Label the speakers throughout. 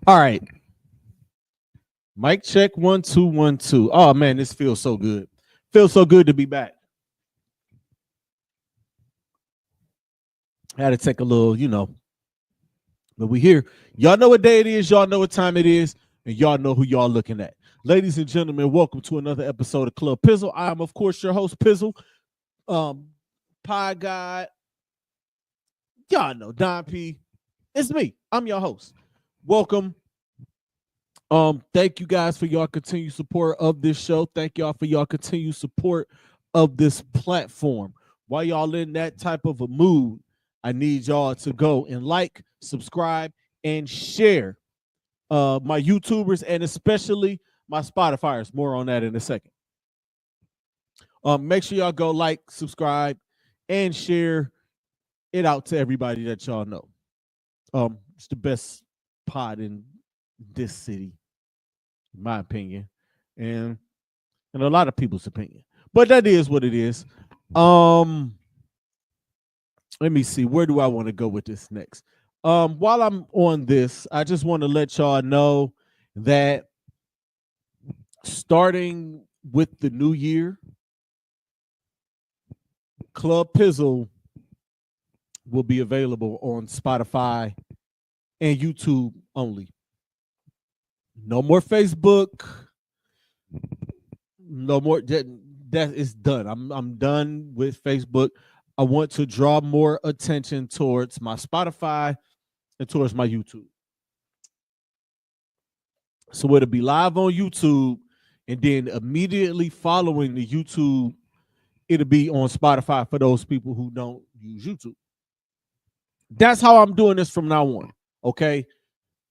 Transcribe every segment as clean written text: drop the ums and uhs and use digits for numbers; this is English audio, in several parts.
Speaker 1: All right. Mic check 1 2 1 2. Oh man, this feels so good. Feels so good to be back. Had to take a little, but we here. Y'all know what day it is, y'all know what time it is, and y'all know who y'all looking at. Ladies and gentlemen, welcome to another episode of Club Pizzle. I am, of course, your host, Pizzle. Um, Pie God. Y'all know Don P. It's me. I'm your host. Welcome. Thank you guys for y'all continued support of this show. Thank y'all for y'all continued support of this platform. While y'all in that type of a mood, I need y'all to go and like, subscribe, and share my YouTubers and especially my Spotifyers. More on that in a second. Make sure y'all go like, subscribe, and share it out to everybody that y'all know. It's the best pod in this city, in my opinion, and a lot of people's opinion. But that is what it is. Let me see. Where do I want to go with this next? While I'm on this, I just want to let y'all know that starting with the new year, Club Pizzle will be available on Spotify and YouTube only. No more Facebook. No more. That is done. I'm done with Facebook. I want to draw more attention towards my Spotify and towards my YouTube. So it'll be live on YouTube, and then immediately following the YouTube, it'll be on Spotify for those people who don't use YouTube. That's how I'm doing this from now on. Okay.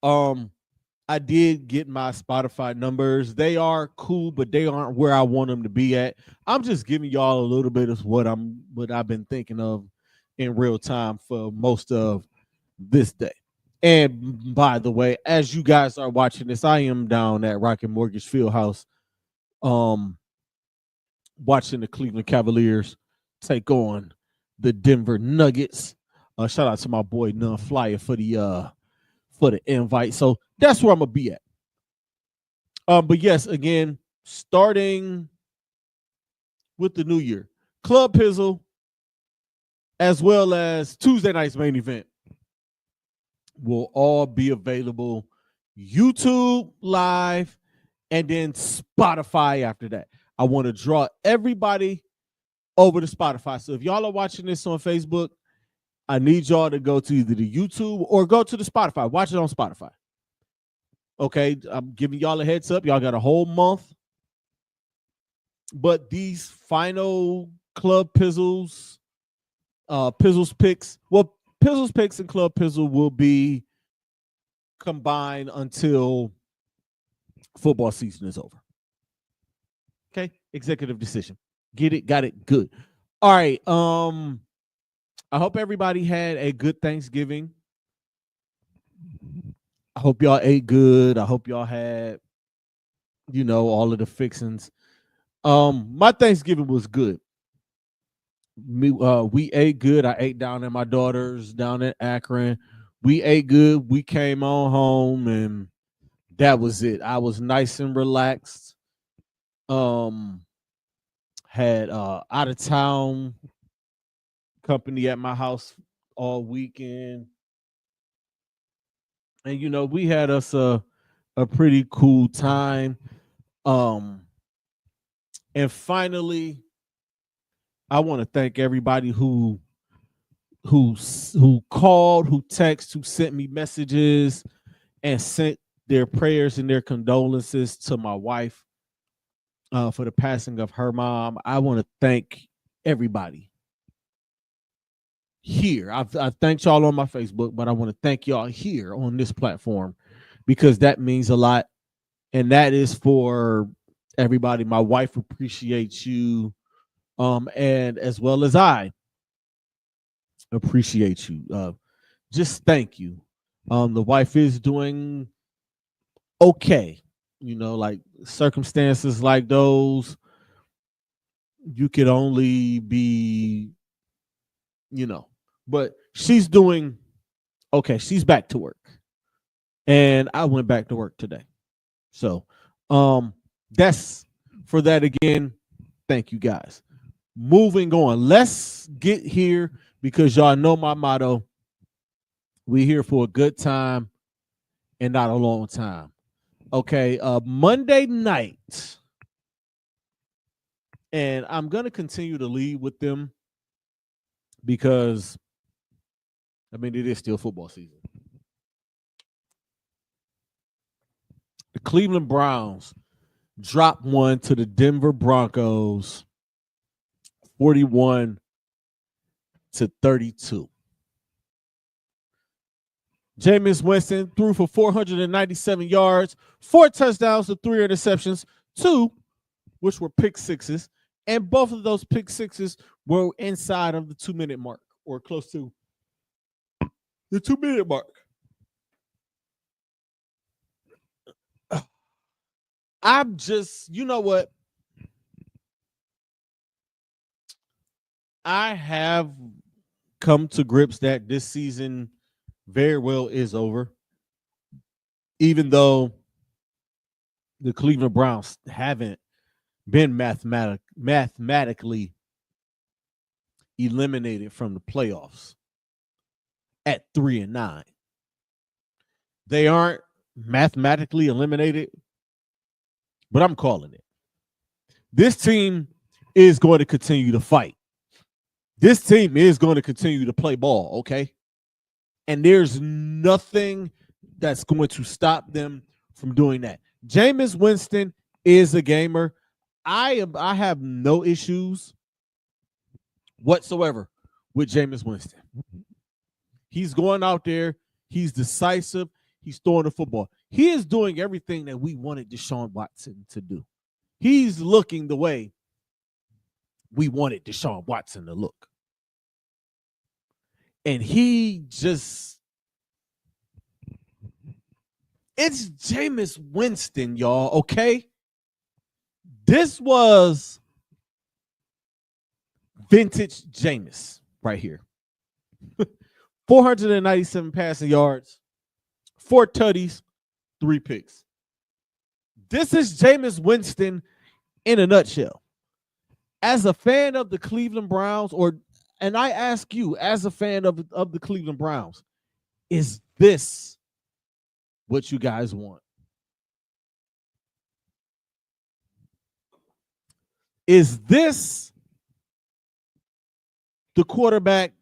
Speaker 1: I did get my Spotify numbers. They are cool, but they aren't where I want them to be at. I'm just giving y'all a little bit of what I've been thinking of in real time for most of this day. And by the way, as you guys are watching this, I am down at Rocket Mortgage Fieldhouse, watching the Cleveland Cavaliers take on the Denver Nuggets. Shout out to my boy Nun Flyer for the invite. So that's where I'm gonna be at. But yes, again, starting with the new year, Club Pizzle, as well as Tuesday night's main event, will all be available YouTube live and then Spotify after that. I want to draw everybody over to Spotify. So if y'all are watching this on Facebook, I need y'all to go to either the YouTube or go to the Spotify. Watch it on Spotify. Okay, I'm giving y'all a heads up. Y'all got a whole month. But these final Club Pizzles, Pizzles picks, well, Pizzles picks and Club Pizzle will be combined until football season is over. Okay, executive decision. Get it, got it, good. All right. I hope everybody had a good Thanksgiving. I hope y'all ate good. I hope y'all had, all of the fixings. My Thanksgiving was good. We ate good. I ate down at my daughter's down in Akron. We ate good. We came on home, and that was it. I was nice and relaxed. Had out of town company at my house all weekend, and we had us a pretty cool time. And finally, I want to thank everybody who called, who texted, who sent me messages, and sent their prayers and their condolences to my wife for the passing of her mom. I want to thank everybody here. I've thanked y'all on my Facebook, but I want to thank y'all here on this platform because that means a lot. And that is for everybody. My wife appreciates you, and as well as I appreciate you. Just thank you. The wife is doing okay. Like circumstances like those, you could only be, but she's doing okay. She's back to work. and I went back to work today. So, that's for that again. Thank you guys. Moving on. Let's get here because y'all know my motto. We here for a good time and not a long time. Okay, Monday night, and I'm gonna continue to lead with them because I mean it is still football season. The Cleveland Browns dropped one to the Denver Broncos, 41-32. Jameis Winston threw for 497 yards, 4 touchdowns to 3 interceptions, 2 which were pick sixes, and both of those pick sixes were inside of the 2-minute mark or close to the 2-minute mark. I'm just, you know what? I have come to grips that this season very well is over. Even though the Cleveland Browns haven't been mathematically eliminated from the playoffs at 3-9. They aren't mathematically eliminated, but I'm calling it. This team is going to continue to fight. This team is going to continue to play ball, okay? And there's nothing that's going to stop them from doing that. Jameis Winston is a gamer. I have no issues whatsoever with Jameis Winston. He's going out there. He's decisive. He's throwing the football. He is doing everything that we wanted Deshaun Watson to do. He's looking the way we wanted Deshaun Watson to look. And he just, it's Jameis Winston, y'all, okay? This was vintage Jameis right here. 497 passing yards, 4 tutties, 3 picks. This is Jameis Winston in a nutshell. As a fan of the Cleveland Browns, and I ask you, as a fan of the Cleveland Browns, is this what you guys want? Is this the quarterback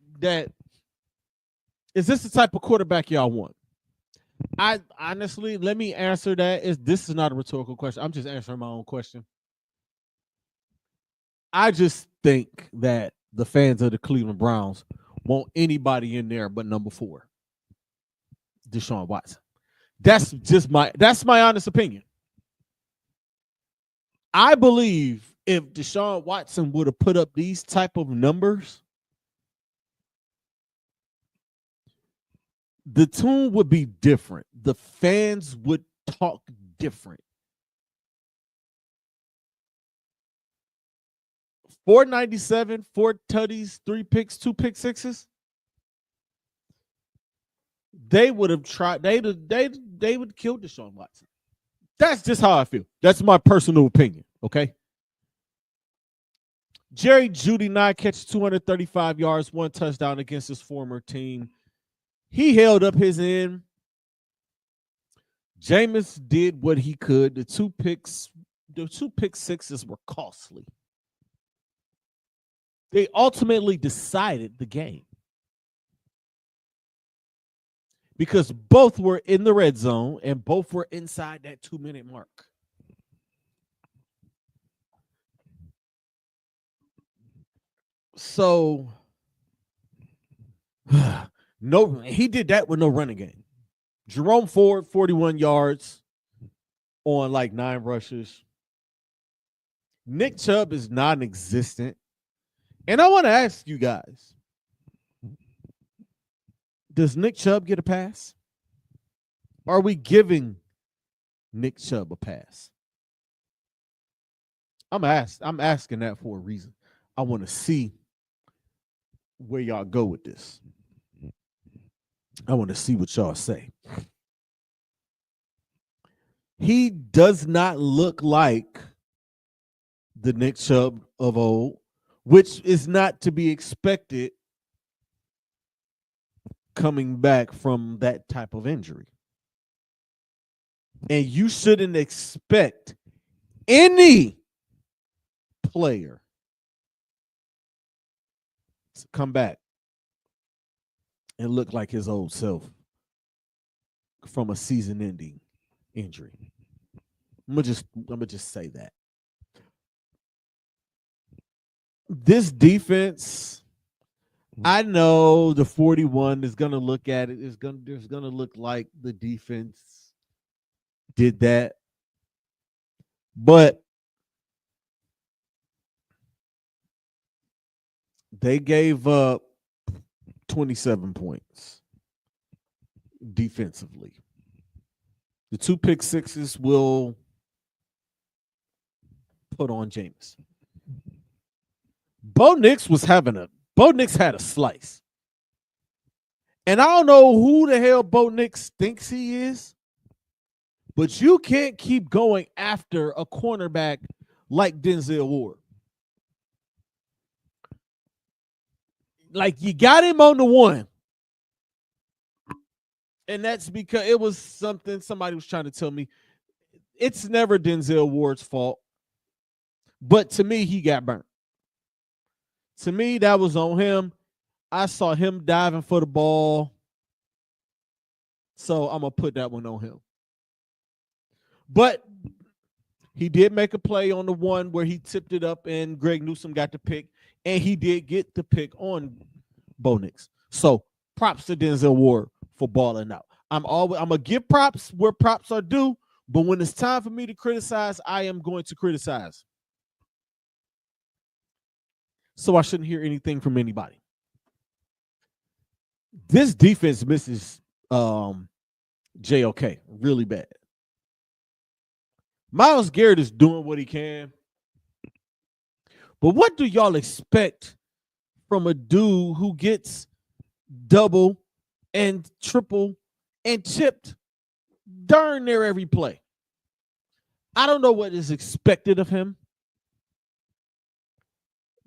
Speaker 1: is this the type of quarterback y'all want? I honestly, let me answer that. This is not a rhetorical question. I'm just answering my own question. I just think that the fans of the Cleveland Browns want anybody in there but number 4, Deshaun Watson. That's my honest opinion. I believe if Deshaun Watson would have put up these type of numbers, the tune would be different. The fans would talk different. 497, 4 tutties, 3 picks, 2 pick sixes. They would have tried. They would kill Deshaun Watson. That's just how I feel. That's my personal opinion. Okay. Jerry Jeudy 9 catches, 235 yards, 1 touchdown against his former team. He held up his end. Jameis did what he could. The 2 pick sixes were costly. They ultimately decided the game because both were in the red zone and both were inside that 2-minute mark. So, no, he did that with no running game. Jerome Ford, 41 yards on like 9 rushes. Nick Chubb is non-existent. And I want to ask you guys, does Nick Chubb get a pass? Are we giving Nick Chubb a pass? I'm asking that for a reason. I want to see where y'all go with this. I want to see what y'all say. He does not look like the Nick Chubb of old, which is not to be expected coming back from that type of injury. And you shouldn't expect any player to come back and look like his old self from a season-ending injury. I'm gonna just say that. This defense, I know the 41 is gonna look at it. It's gonna look like the defense did that. But they gave up 27 points defensively. The 2 pick sixes will put on Jameis. Bo Nix had a slice. And I don't know who the hell Bo Nix thinks he is, but you can't keep going after a cornerback like Denzel Ward. Like, you got him on the one. And that's because it was something somebody was trying to tell me. It's never Denzel Ward's fault. But to me, he got burnt. To me, that was on him. I saw him diving for the ball. So I'm going to put that one on him. But he did make a play on the one where he tipped it up and Greg Newsome got the pick. And he did get the pick on Bo Nix. So props to Denzel Ward for balling out. I'm going to give props where props are due. But when it's time for me to criticize, I am going to criticize. So I shouldn't hear anything from anybody. This defense misses JOK really bad. Myles Garrett is doing what he can. But what do y'all expect from a dude who gets double and triple and chipped darn near every play? I don't know what is expected of him.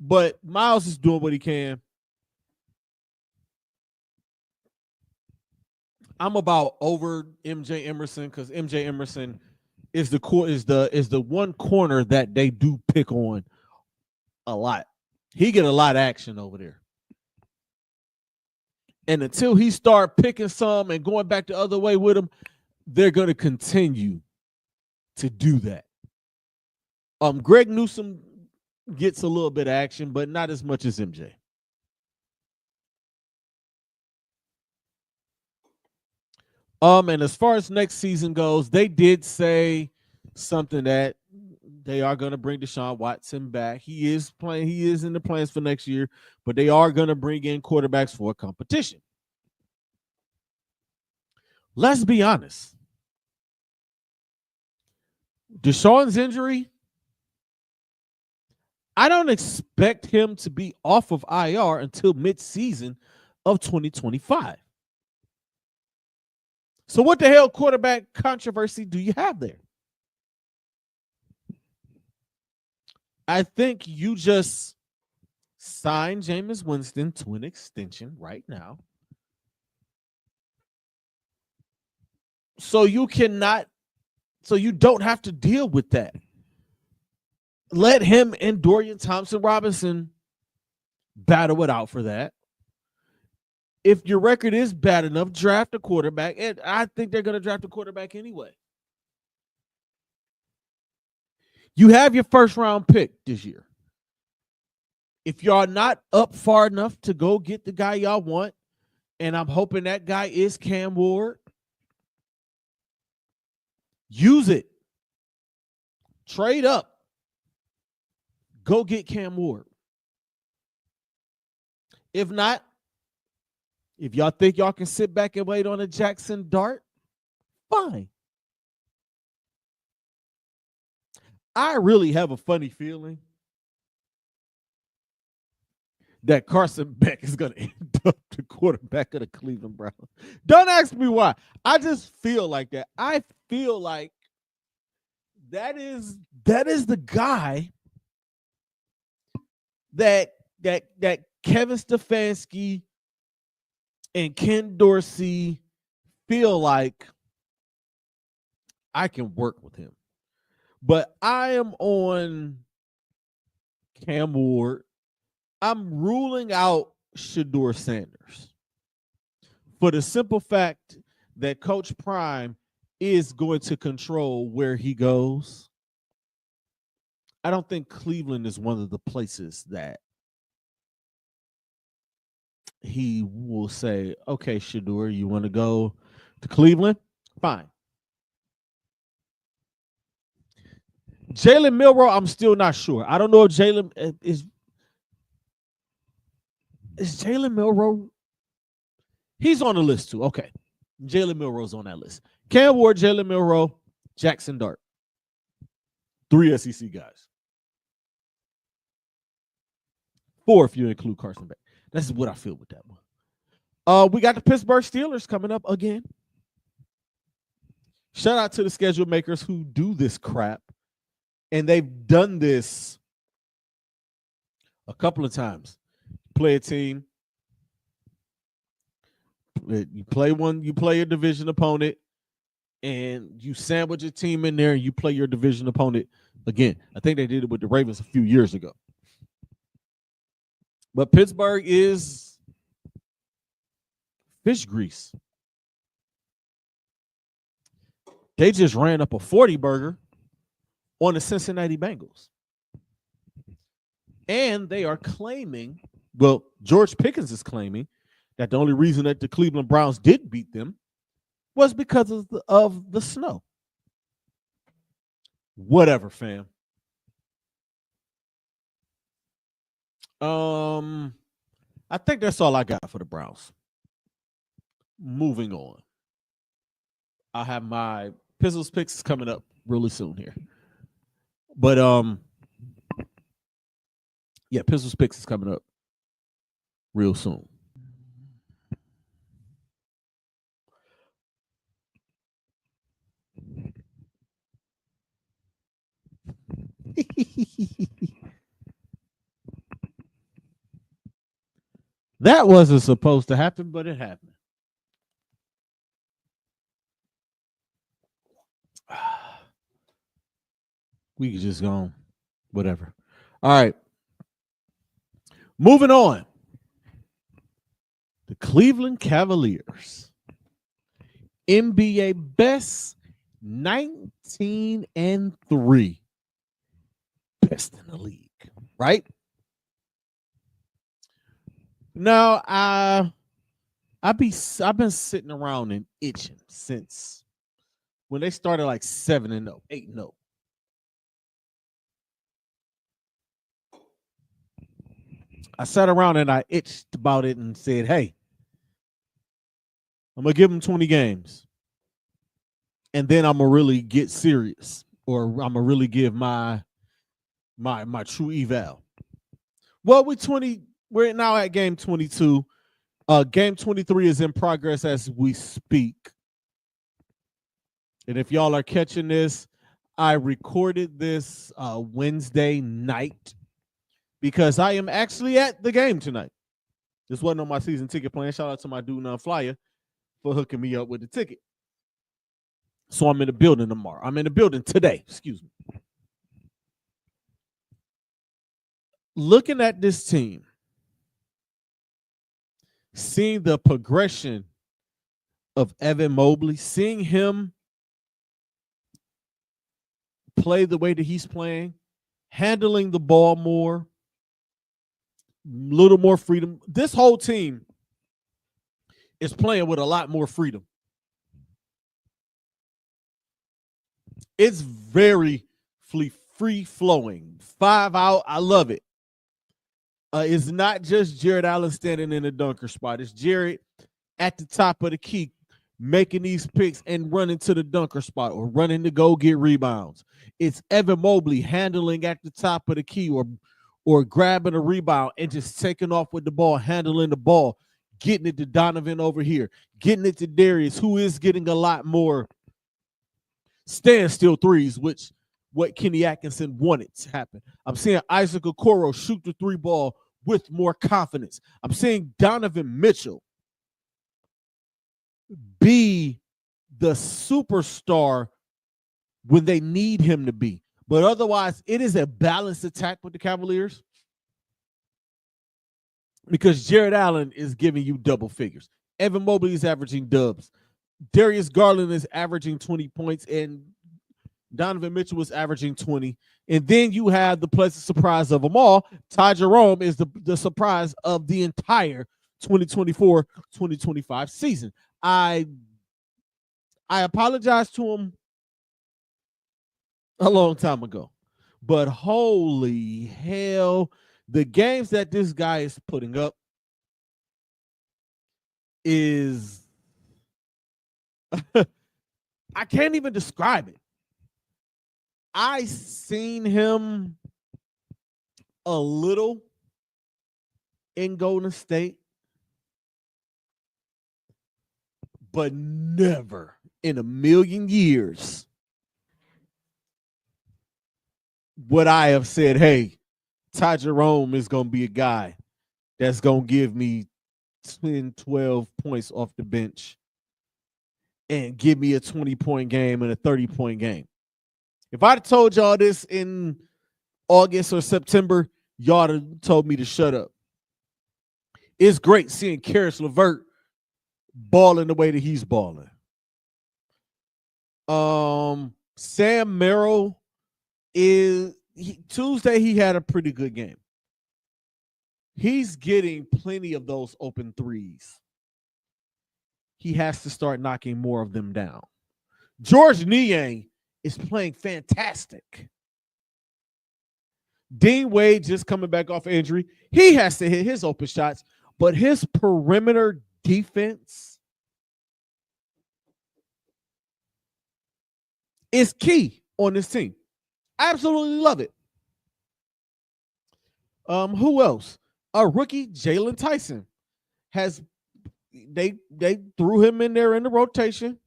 Speaker 1: But Myles is doing what he can. I'm about over MJ Emerson because MJ Emerson is the one corner that they do pick on a lot. He get a lot of action over there. And until he start picking some and going back the other way with him, they're going to continue to do that. Greg Newsome gets a little bit of action, but not as much as MJ. And as far as next season goes, they did say something that they are going to bring Deshaun Watson back. He is in the plans for next year, but they are going to bring in quarterbacks for competition. Let's be honest. Deshaun's injury, I don't expect him to be off of IR until mid-season of 2025. So what the hell quarterback controversy do you have there? I think you just sign Jameis Winston to an extension right now. So you don't have to deal with that. Let him and Dorian Thompson-Robinson battle it out for that. If your record is bad enough, draft a quarterback. And I think they're going to draft a quarterback anyway. You have your first round pick this year. If y'all not up far enough to go get the guy y'all want, and I'm hoping that guy is Cam Ward, use it. Trade up. Go get Cam Ward. If not, if y'all think y'all can sit back and wait on a Jackson Dart, fine. I really have a funny feeling that Carson Beck is going to end up the quarterback of the Cleveland Browns. Don't ask me why. I just feel like that. I feel like That is the guy that Kevin Stefanski and Ken Dorsey feel like I can work with him. But I am on Cam Ward. I'm ruling out Shedeur Sanders for the simple fact that Coach Prime is going to control where he goes. I don't think Cleveland is one of the places that he will say, okay, Shedeur, you want to go to Cleveland? Fine. Jalen Milroe, I'm still not sure. I don't know if Jalen is Jalen Milroe. He's on the list too. Okay. Jalen Milroe's on that list. Cam Ward, Jalen Milroe, Jackson Dart. 3 SEC guys. 4 if you include Carson Beck. That's what I feel with that one. We got the Pittsburgh Steelers coming up again. Shout out to the schedule makers who do this crap. And they've done this a couple of times. Play a team. You play a division opponent, and you sandwich a team in there, and you play your division opponent again. I think they did it with the Ravens a few years ago. But Pittsburgh is fish grease. They just ran up a 40 burger on the Cincinnati Bengals. And they are claiming, well, George Pickens is claiming that the only reason that the Cleveland Browns did beat them was because of the snow. Whatever, fam. I think that's all I got for the Browns. Moving on. I have my Pizzles picks coming up really soon here. But yeah, Pizzles picks is coming up real soon. That wasn't supposed to happen, but it happened. We could just go, whatever. All right. Moving on. The Cleveland Cavaliers. NBA best 19-3. Best in the league, right? Now, I've been sitting around and itching since when they started like 7-0, 8-0. I sat around and I itched about it and said, hey, I'm going to give them 20 games. And then I'm going to really get serious, or I'm going to really give my true eval. Well, we're now at game 22. Game 23 is in progress as we speak. And if y'all are catching this, I recorded this Wednesday night because I am actually at the game tonight. This wasn't on my season ticket plan. Shout out to my dude Flyer for hooking me up with the ticket. So I'm in the building tomorrow. I'm in the building today. Excuse me. Looking at this team, seeing the progression of Evan Mobley, seeing him play the way that he's playing, handling the ball more, little more freedom. This whole team is playing with a lot more freedom. It's very free-flowing. 5 out. I love it. It's not just Jared Allen standing in the dunker spot. It's Jared at the top of the key making these picks and running to the dunker spot or running to go get rebounds. It's Evan Mobley handling at the top of the key or grabbing a rebound and just taking off with the ball, handling the ball, getting it to Donovan over here, getting it to Darius, who is getting a lot more standstill threes, which what Kenny Atkinson wanted to happen. I'm seeing Isaac Okoro shoot the 3 ball with more confidence. I'm seeing Donovan Mitchell be the superstar when they need him to be. But otherwise, it is a balanced attack with the Cavaliers because Jared Allen is giving you double figures. Evan Mobley is averaging dubs. Darius Garland is averaging 20 points, and Donovan Mitchell was averaging 20. And then you have the pleasant surprise of them all. Ty Jerome is the surprise of the entire 2024-2025 season. I apologized to him a long time ago, but holy hell, the games that this guy is putting up is I can't even describe it. I seen him a little in Golden State, but never in a million years would I have said, hey, Ty Jerome is going to be a guy that's going to give me 10, 12 points off the bench and give me a 20-point game and a 30-point game. If I'd have told y'all this in August or September, y'all would have told me to shut up. It's great seeing Karis LeVert balling the way that he's balling. Sam Merrill Tuesday he had a pretty good game. He's getting plenty of those open threes. He has to start knocking more of them down. George Niang is playing fantastic. Dean Wade just coming back off injury. He has to hit his open shots, but his perimeter defense is key on this team. I absolutely love it. Who else? A rookie, Jalen Tyson, they threw him in there in the rotation,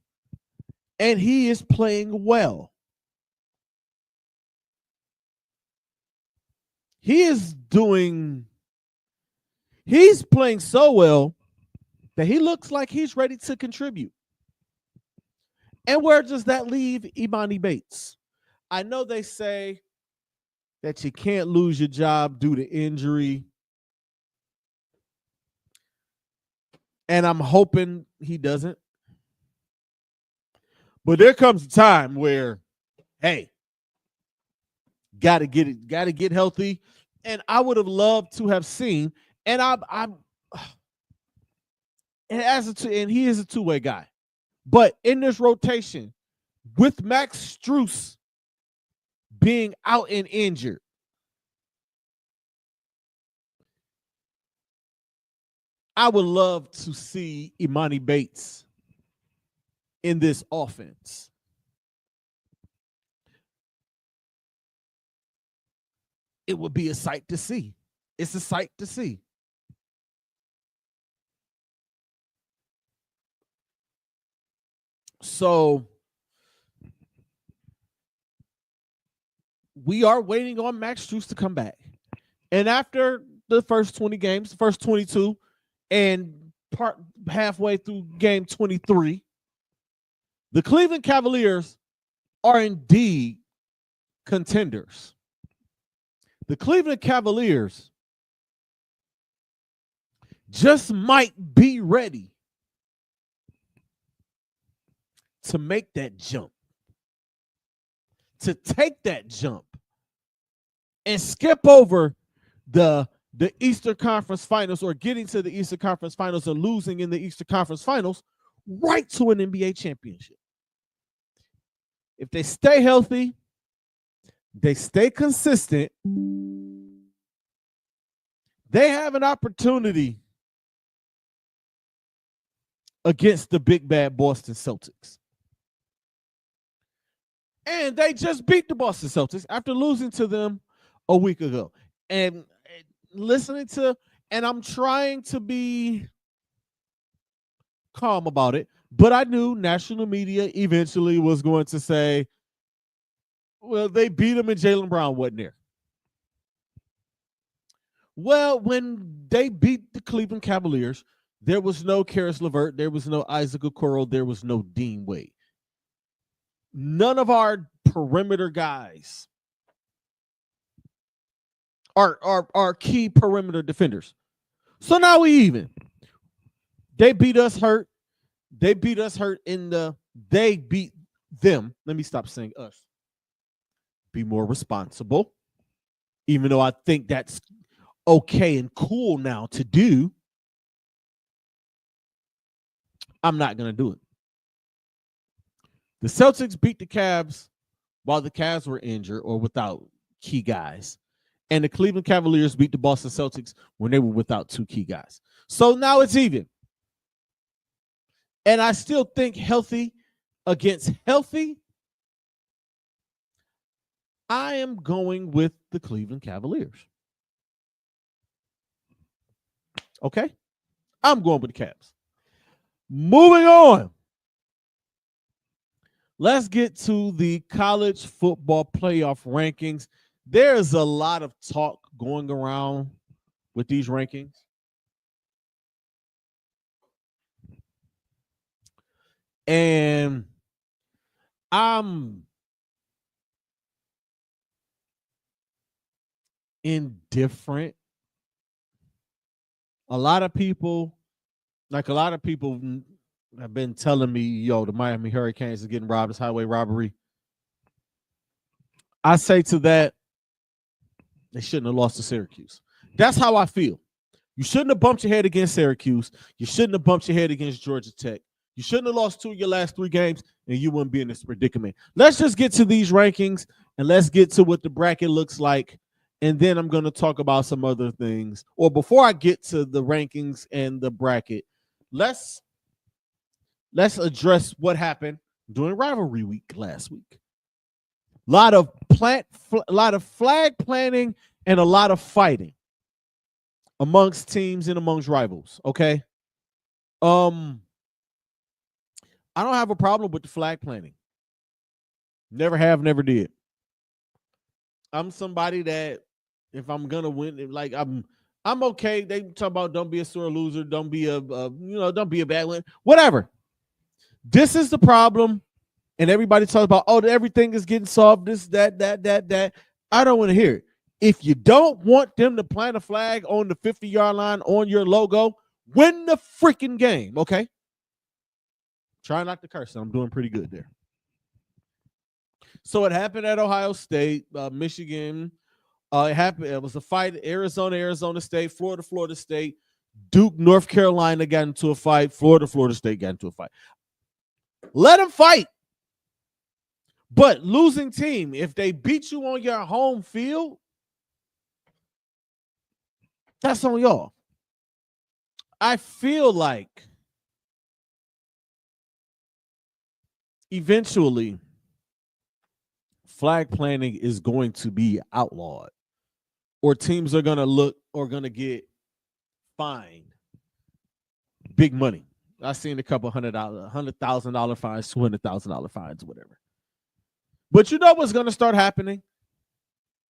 Speaker 1: and he is playing well. He's playing so well that he looks like he's ready to contribute. And where does that leave Imani Bates? I know they say that you can't lose your job due to injury. And I'm hoping he doesn't. But there comes a time where, hey, gotta get healthy. And I would have loved to have seen, and and he is a two-way guy. But in this rotation, with Max Strus being out and injured, I would love to see Imani Bates in this offense. It would be a sight to see. It's a sight to see. So we are waiting on Max Strus to come back. And after the first 20 games, the first 22, and halfway through game 23, the Cleveland Cavaliers are indeed contenders. The Cleveland Cavaliers just might be ready to make that jump, to take that jump and skip over the Eastern Conference Finals, or getting to the Eastern Conference Finals and losing in the Eastern Conference Finals, right to an NBA championship. If they stay healthy, they stay consistent, they have an opportunity against the big bad Boston Celtics. And they just beat the Boston Celtics after losing to them a week ago. And I'm trying to be calm about it, but I knew national media eventually was going to say, Well, they beat them and Jaylen Brown wasn't there. Well, when they beat the Cleveland Cavaliers, there was no Karis LeVert, there was no Isaac Okoro, there was no Dean Wade. None of our perimeter guys are key perimeter defenders. So now we even. They beat us hurt. They beat them. Let me stop saying us. Be more responsible. Even though I think that's okay and cool now to do, I'm not going to do it. The Celtics beat the Cavs while the Cavs were injured or without key guys. And the Cleveland Cavaliers beat the Boston Celtics when they were without two key guys. So now it's even. And I still think healthy against healthy, I am going with the Cleveland Cavaliers. Okay? I'm going with the Cavs. Moving on. Let's get to the college football playoff rankings. There's a lot of talk going around with these rankings. And I'm indifferent. A lot of people have been telling me, yo, the Miami Hurricanes are getting robbed. It's highway robbery. I say to that, they shouldn't have lost to Syracuse. That's how I feel. You shouldn't have bumped your head against Syracuse. You shouldn't have bumped your head against Georgia Tech. You shouldn't have lost 2 of your last 3 games, and you wouldn't be in this predicament. Let's just get to these rankings, and let's get to what the bracket looks like, and then I'm going to talk about some other things. Or before I get to the rankings and the bracket, let's address what happened during rivalry week last week. A lot of flag planting and a lot of fighting amongst teams and amongst rivals. Okay. I don't have a problem with the flag planting. Never have, never did. I'm somebody that if I'm gonna win, like I'm okay. They talk about don't be a sore loser, don't be don't be a bad win, whatever. This is the problem. And everybody talks about, oh, everything is getting solved, this, that. I don't want to hear it. If you don't want them to plant a flag on the 50-yard line on your logo, win the freaking game, okay? Try not to curse. I'm doing pretty good there. So it happened at Ohio State, Michigan. It was a fight. Arizona State, Florida State, Duke, North Carolina got into a fight. Florida State got into a fight. Let them fight. But losing team, if they beat you on your home field, that's on y'all. I feel like eventually flag planting is going to be outlawed, or teams are going to get fined big money. I've seen a couple $100,000 fines, $200,000 fines, whatever. But you know what's going to start happening?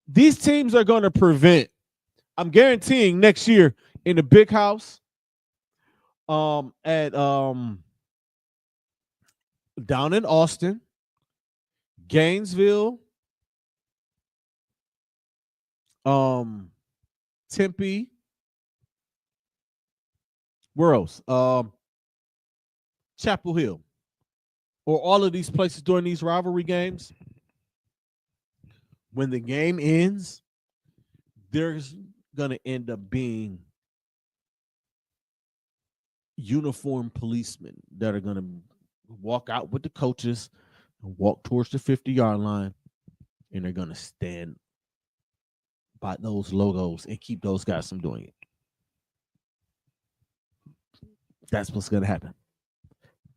Speaker 1: These teams are going to prevent, I'm guaranteeing next year in the big house, down in Austin, Gainesville, Tempe, where else? Chapel Hill, or all of these places during these rivalry games. When the game ends, there's going to end up being uniformed policemen that are going to walk out with the coaches and walk towards the 50-yard line, and they're going to stand by those logos and keep those guys from doing it. That's what's going to happen.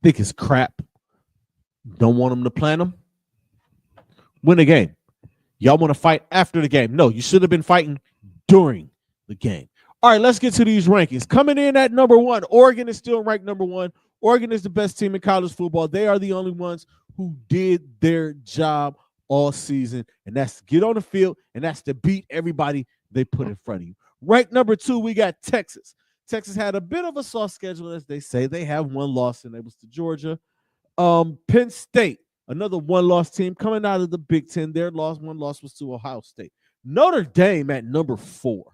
Speaker 1: Think it's crap. Don't want them to plant them. Win the game. Y'all want to fight after the game. No, you should have been fighting during the game. All right, let's get to these rankings. Coming in at number 1, Oregon is still ranked number 1. Oregon is the best team in college football. They are the only ones who did their job all season, and that's to get on the field, and that's to beat everybody they put in front of you. Ranked number 2, we got Texas. Texas had a bit of a soft schedule, as they say. They have one loss, and it was to Georgia. Penn State, another one-loss team coming out of the Big Ten. Their one loss was to Ohio State. Notre Dame at number 4.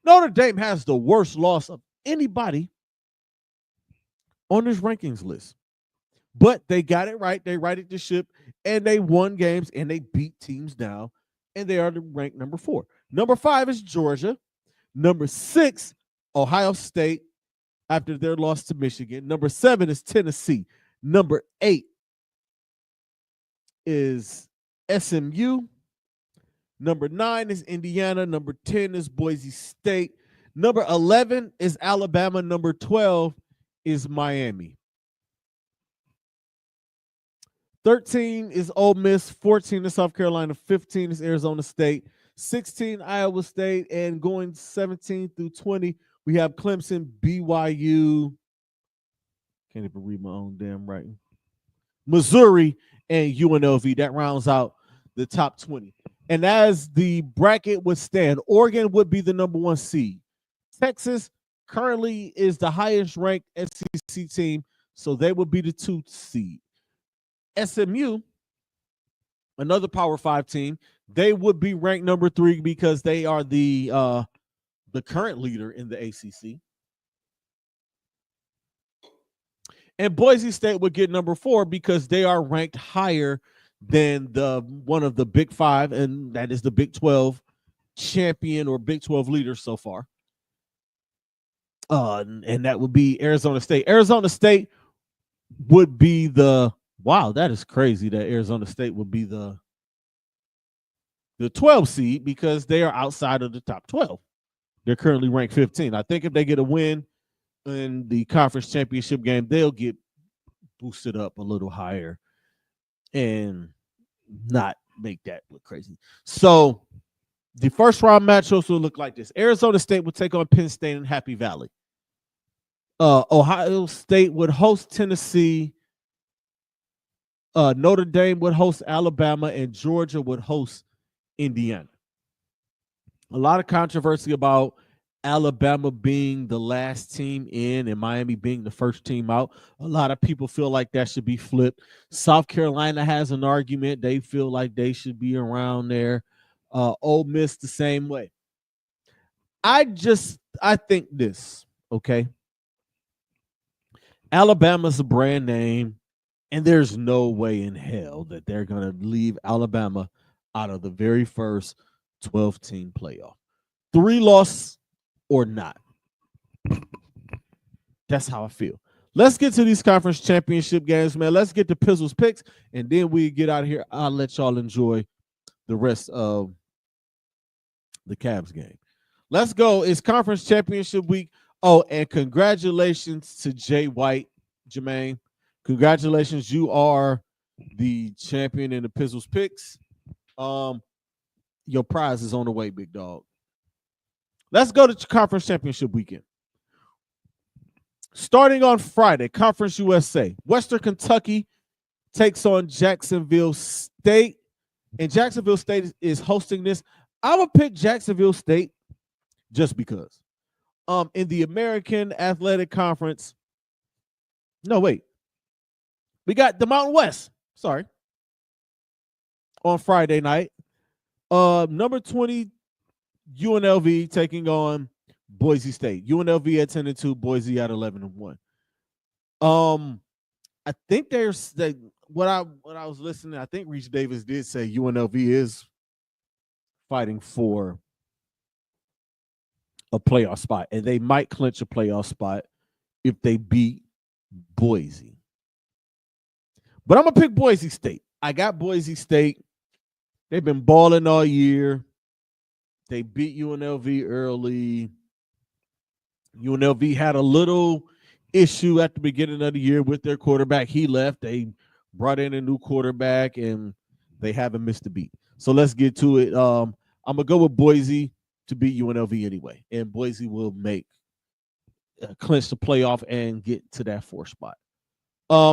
Speaker 1: Notre Dame has the worst loss of anybody on this rankings list. But they got it right. They righted the ship, and they won games, and they beat teams down, and they are ranked number 4. Number 5 is Georgia. Number 6, Ohio State, after their loss to Michigan. Number 7 is Tennessee. Number 8 is SMU. Number 9 is Indiana. Number 10 is Boise State. Number 11 is Alabama. Number 12 is Miami. 13 is Ole Miss. 14 is South Carolina. 15 is Arizona State. 16, Iowa State. And going 17 through 20, we have Clemson, BYU. Can't even read my own damn writing. Missouri, and UNLV. That rounds out the top 20. And as the bracket would stand, Oregon would be the number 1 seed. Texas currently is the highest ranked SEC team, so they would be the 2 seed. SMU, another Power 5 team, they would be ranked number 3 because they are the current leader in the ACC. And Boise State would get number 4 because they are ranked higher than one of the Big 5, and that is the Big 12 champion or Big 12 leader so far. And that would be Arizona State. Arizona State would be wow, that is crazy that Arizona State would be the 12 seed because they are outside of the top 12. They're currently ranked 15. I think if they get a win in the conference championship game, they'll get boosted up a little higher and not make that look crazy. So the first round matchups will look like this. Arizona State will take on Penn State in Happy Valley. Ohio State would host Tennessee. Notre Dame would host Alabama, and Georgia would host Indiana. A lot of controversy about Alabama being the last team in and Miami being the first team out. A lot of people feel like that should be flipped. South Carolina has an argument. They feel like they should be around there. Ole Miss the same way. I think this, okay? Alabama's a brand name, and there's no way in hell that they're going to leave Alabama out of the very first 12-team playoff. 3 loss or not. That's how I feel. Let's get to these conference championship games, man. Let's get to PIZZLE's picks, and then we get out of here. I'll let y'all enjoy the rest of the Cavs game. Let's go. It's conference championship week. Oh, and congratulations to Jay White, Jermaine. Congratulations. You are the champion in the PIZZLE's picks. Your prize is on the way, big dog. Let's go to conference championship weekend. Starting on Friday, Conference USA. Western Kentucky takes on Jacksonville State. And Jacksonville State is hosting this. I would pick Jacksonville State just because. In the American Athletic Conference. No, wait. We got the Mountain West. Sorry. On Friday night. Number 20, UNLV taking on Boise State. UNLV at 10-2, Boise at 11-1. I think what I was listening, I think Reese Davis did say UNLV is fighting for a playoff spot, and they might clinch a playoff spot if they beat Boise. But I'm gonna pick Boise State. I got Boise State. They've been balling all year. They beat UNLV early. UNLV had a little issue at the beginning of the year with their quarterback. He left. They brought in a new quarterback, and they haven't missed a beat. So let's get to it. I'm going to go with Boise to beat UNLV anyway, and Boise will clinch the playoff and get to that 4th spot.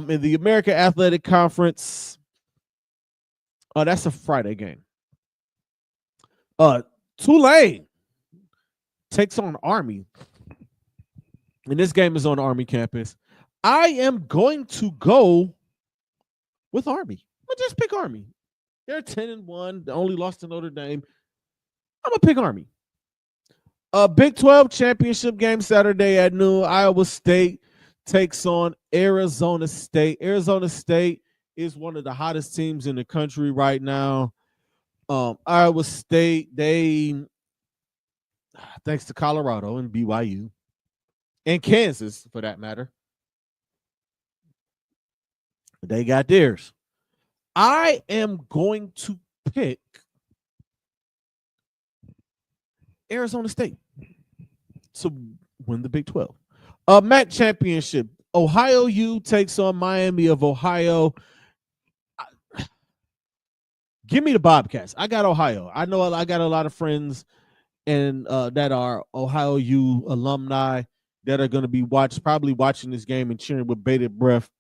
Speaker 1: In the American Athletic Conference, That's a Friday game. Tulane takes on Army, and this game is on Army campus. I am going to go with Army. I'll just pick Army. They're 10-1. They only lost to Notre Dame. I'm gonna pick Army. Big 12 championship game Saturday at noon. Iowa State takes on Arizona State. Arizona State is one of the hottest teams in the country right now. Iowa State, they, thanks to Colorado and BYU and Kansas for that matter, they got theirs. I am going to pick Arizona State to win the Big 12. MAC championship. Ohio U takes on Miami of Ohio. Give me the Bobcats. I got Ohio. I know I got a lot of friends and that are Ohio U alumni that are going to be probably watching this game and cheering with bated breath.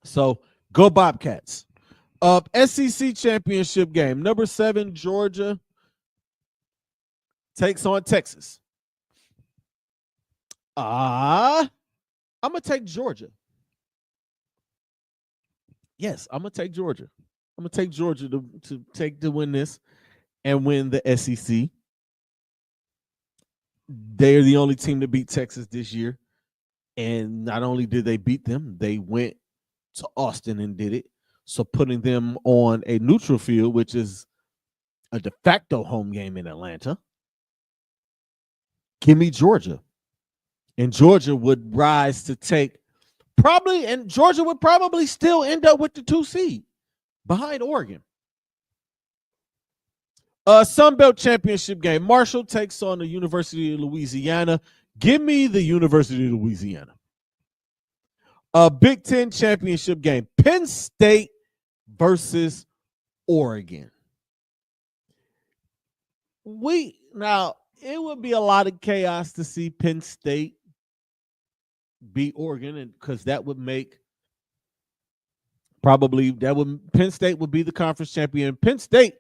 Speaker 1: So go Bobcats. SEC championship game. Number 7 Georgia takes on Texas. I'm gonna take Georgia. Yes, I'm gonna take Georgia. I'm gonna take Georgia to win this and win the SEC. They're the only team to beat Texas this year. And not only did they beat them, they went to Austin and did it. So putting them on a neutral field, which is a de facto home game in Atlanta. Give me Georgia. And Georgia would rise to take and Georgia would probably still end up with the 2 seed behind Oregon. Sun Belt championship game. Marshall takes on the University of Louisiana. Give me the University of Louisiana. Big 10 championship game. Penn State versus Oregon. Now, it would be a lot of chaos to see Penn State beat Oregon, and because that would make Penn State would be the conference champion. Penn State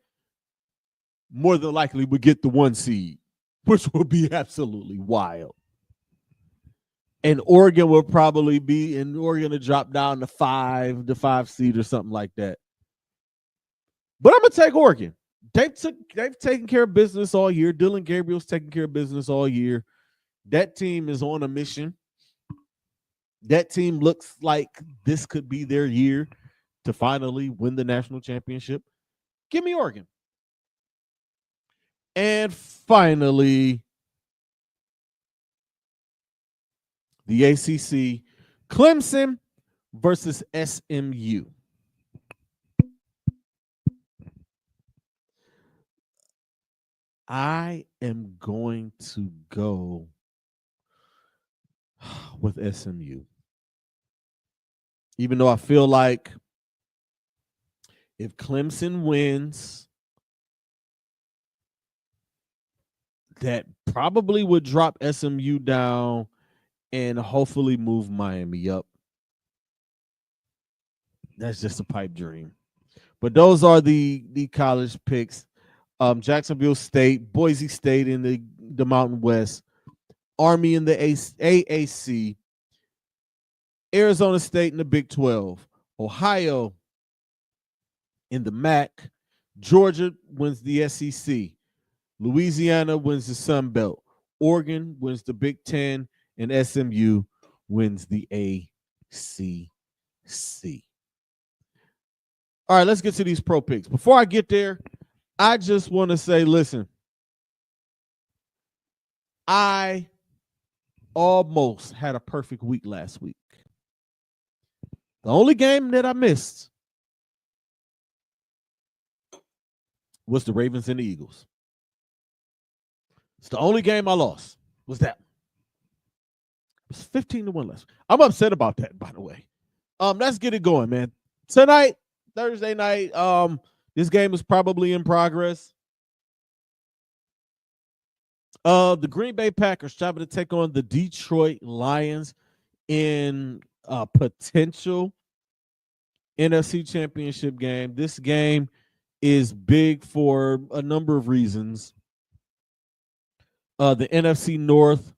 Speaker 1: more than likely would get the 1 seed, which would be absolutely wild. And Oregon will probably to drop down to 5 seed or something like that. But I'm gonna take Oregon. They've taken care of business all year. Dylan Gabriel's taking care of business all year. That team is on a mission. That team looks like this could be their year to finally win the national championship. Give me Oregon. And finally, the ACC, Clemson versus SMU. I am going to go with SMU. Even though I feel like if Clemson wins, that probably would drop SMU down and hopefully move Miami up. That's just a pipe dream. But those are the college picks. Jacksonville State, Boise State in the Mountain West, Army in the AAC, Arizona State in the Big 12, Ohio in the MAC, Georgia wins the SEC, Louisiana wins the Sun Belt, Oregon wins the Big 10, and SMU wins the ACC. All right, let's get to these pro picks. Before I get there, I just want to say, listen, I almost had a perfect week last week. The only game that I missed was the Ravens and the Eagles. It's the only game I lost was that. It was 15-1 last week. I'm upset about that, by the way. Let's get it going, man. Tonight, Thursday night, this game is probably in progress. The Green Bay Packers travel to take on the Detroit Lions in potential NFC Championship game. This game is big for a number of reasons. The NFC North,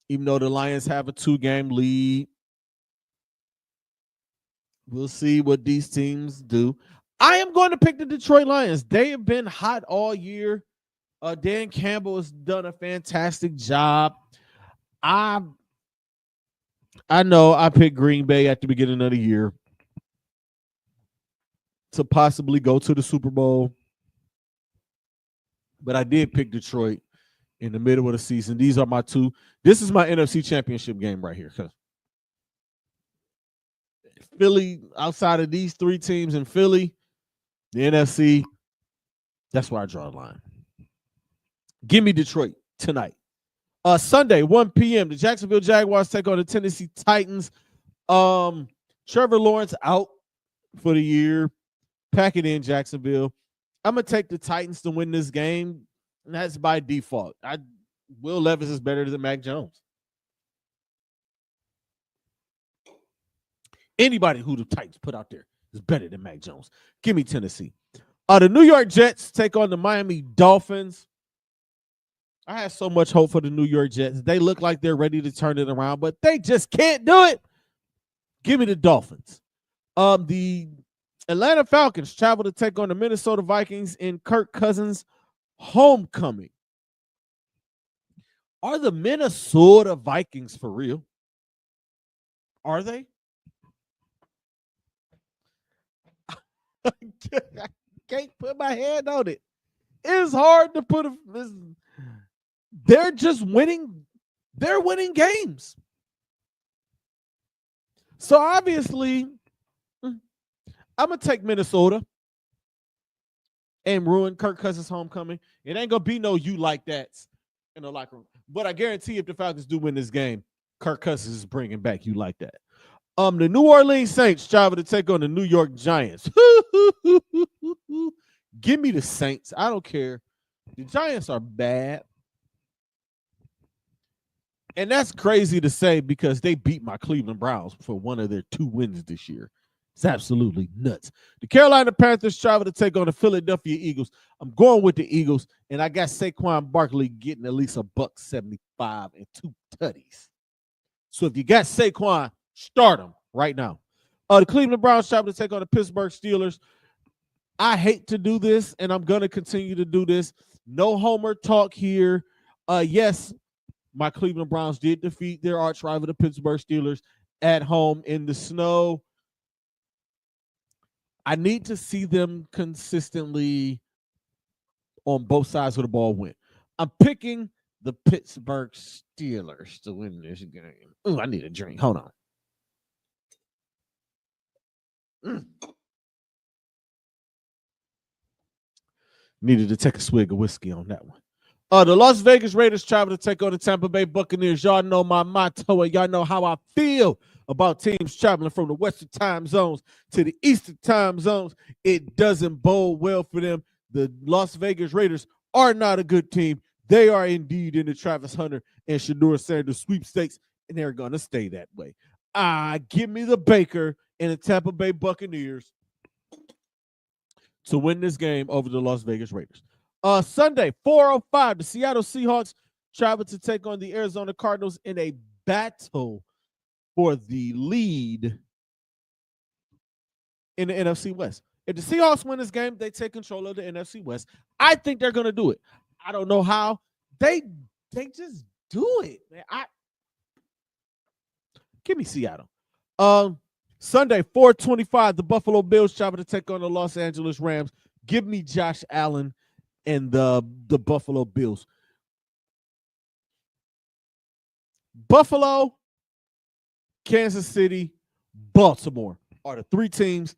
Speaker 1: even though the Lions have a 2-game lead, we'll see what these teams do. I am going to pick the Detroit Lions. They have been hot all year. Dan Campbell has done a fantastic job. I know I picked Green Bay at the beginning of the year to possibly go to the Super Bowl, but I did pick Detroit in the middle of the season. These are my two. This is my NFC Championship game right here. Philly, outside of these three teams in Philly, the NFC, that's where I draw the line. Give me Detroit tonight. Sunday, 1 p.m., the Jacksonville Jaguars take on the Tennessee Titans. Trevor Lawrence out for the year. Pack it in, Jacksonville. I'm going to take the Titans to win this game. And that's by default. Will Levis is better than Mac Jones. Anybody who the Titans put out there is better than Mac Jones. Give me Tennessee. The New York Jets take on the Miami Dolphins. I had so much hope for the New York Jets. They look like they're ready to turn it around, but they just can't do it. Give me the Dolphins. The Atlanta Falcons travel to take on the Minnesota Vikings in Kirk Cousins' homecoming. Are the Minnesota Vikings for real? Are they? I can't put my hand on it. It's hard to put they're just winning. They're winning games. So obviously, I'm going to take Minnesota and ruin Kirk Cousins' homecoming. It ain't going to be no you like that in the locker room. But I guarantee if the Falcons do win this game, Kirk Cousins is bringing back you like that. The New Orleans Saints travel to take on the New York Giants. Give me the Saints. I don't care. The Giants are bad. And that's crazy to say because they beat my Cleveland Browns for one of their 2 wins this year. It's absolutely nuts. The Carolina Panthers travel to take on the Philadelphia Eagles. I'm going with the Eagles, and I got Saquon Barkley getting at least $175 and 2 tutties. So if you got Saquon, start him right now. The Cleveland Browns travel to take on the Pittsburgh Steelers. I hate to do this, and I'm going to continue to do this. No homer talk here. Yes, my Cleveland Browns did defeat their arch rival, the Pittsburgh Steelers, at home in the snow. I need to see them consistently on both sides of the ball win. I'm picking the Pittsburgh Steelers to win this game. Ooh, I need a drink. Hold on. Needed to take a swig of whiskey on that one. The Las Vegas Raiders travel to take on the Tampa Bay Buccaneers. Y'all know my motto, and y'all know how I feel about teams traveling from the Western time zones to the Eastern time zones. It doesn't bode well for them. The Las Vegas Raiders are not a good team. They are indeed in the Travis Hunter and Shedeur Sanders sweepstakes, and they're going to stay that way. Give me the Baker and the Tampa Bay Buccaneers to win this game over the Las Vegas Raiders. Sunday, 4:05, the Seattle Seahawks travel to take on the Arizona Cardinals in a battle for the lead in the NFC West. If the Seahawks win this game, they take control of the NFC West. I think they're going to do it. I don't know how. They just do it, man. Give me Seattle. Sunday, 4:25, the Buffalo Bills travel to take on the Los Angeles Rams. Give me Josh Allen and the Buffalo Bills. Buffalo, Kansas City, Baltimore are the 3 teams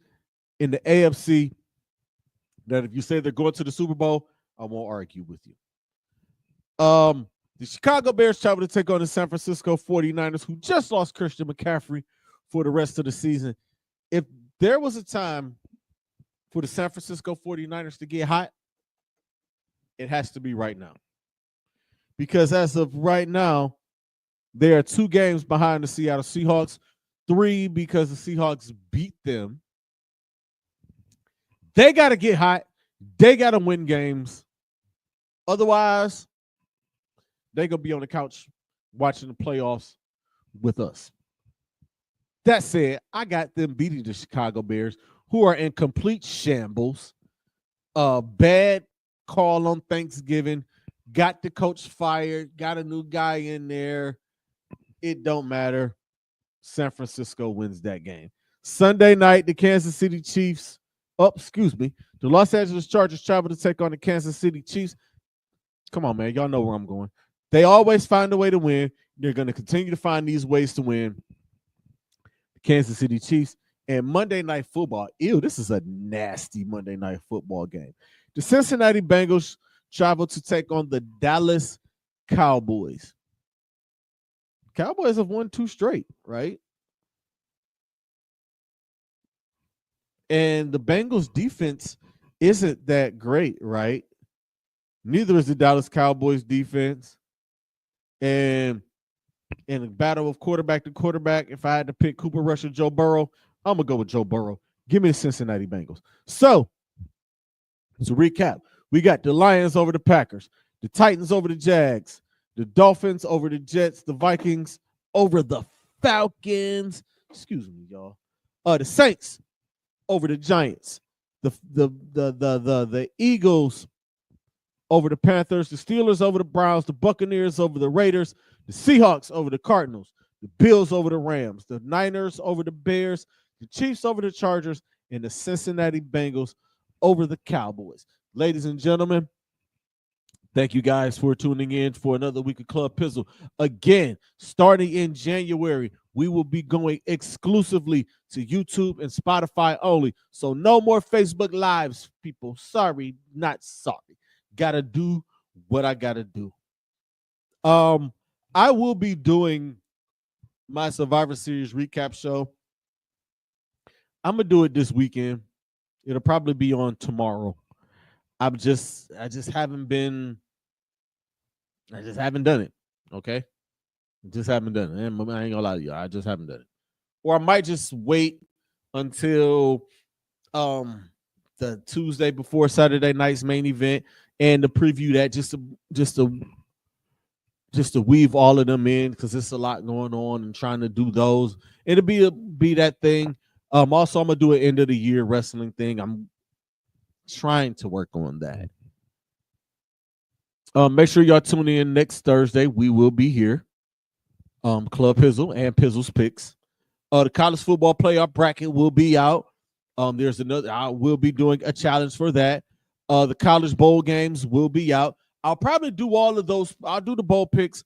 Speaker 1: in the AFC that if you say they're going to the Super Bowl, I won't argue with you. The Chicago Bears travel to take on the San Francisco 49ers, who just lost Christian McCaffrey for the rest of the season. If there was a time for the San Francisco 49ers to get hot, it has to be right now. Because as of right now, they are 2 games behind the Seattle Seahawks, 3 because the Seahawks beat them They got to get hot. They got to win games. Otherwise, they're going to be on the couch watching the playoffs with us. That said, I got them beating the Chicago Bears, who are in complete shambles. Bad call on Thanksgiving. Got the coach fired. Got a new guy in there. It don't matter. San Francisco wins that game. Sunday night, the Kansas City Chiefs. The Los Angeles Chargers travel to take on the Kansas City Chiefs. Come on, man. Y'all know where I'm going. They always find a way to win. They're going to continue to find these ways to win. The Kansas City Chiefs. And Monday Night Football. Ew, this is a nasty Monday Night Football game. The Cincinnati Bengals travel to take on the Dallas Cowboys. Cowboys have won 2 straight, right? And the Bengals defense isn't that great, right? Neither is the Dallas Cowboys defense. And in a battle of quarterback to quarterback, if I had to pick Cooper Rush or Joe Burrow, I'm going to go with Joe Burrow. Give me the Cincinnati Bengals. So, to recap, we got the Lions over the Packers, the Titans over the Jags, the Dolphins over the Jets, the Vikings over the Falcons. Excuse me, y'all. The Saints over the Giants, the Eagles over the Panthers, the Steelers over the Browns, the Buccaneers over the Raiders, the Seahawks over the Cardinals, the Bills over the Rams, the Niners over the Bears, the Chiefs over the Chargers, and the Cincinnati Bengals over the Cowboys. Ladies and gentlemen, thank you guys for tuning in for another week of Club Pizzle. Again, starting in January, we will be going exclusively to YouTube and Spotify only. So no more Facebook Lives, people. Sorry, not sorry. Gotta do what I gotta do. I will be doing my Survivor Series recap show. I'm gonna do it this weekend. It'll probably be on tomorrow. I just haven't done it. Okay. Just haven't done it. I ain't gonna lie to you. I just haven't done it. Or I might just wait until the Tuesday before Saturday night's main event and to preview that just to weave all of them in, because there's a lot going on and trying to do those. It'll be that thing. Also, I'm gonna do an end of the year wrestling thing. I'm trying to work on that. Make sure y'all tune in next Thursday. We will be here. Club Pizzle and Pizzle's Picks. The college football playoff bracket will be out. There's another. I will be doing a challenge for that. The college bowl games will be out. I'll probably do all of those. I'll do the bowl picks.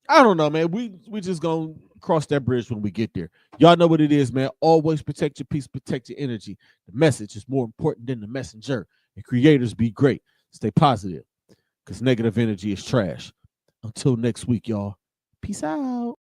Speaker 1: I don't know, man. We just gonna cross that bridge when we get there. Y'all know what it is, man. Always protect your peace, protect your energy. The message is more important than the messenger. And creators, be great. Stay positive, because negative energy is trash. Until next week, y'all. Peace out.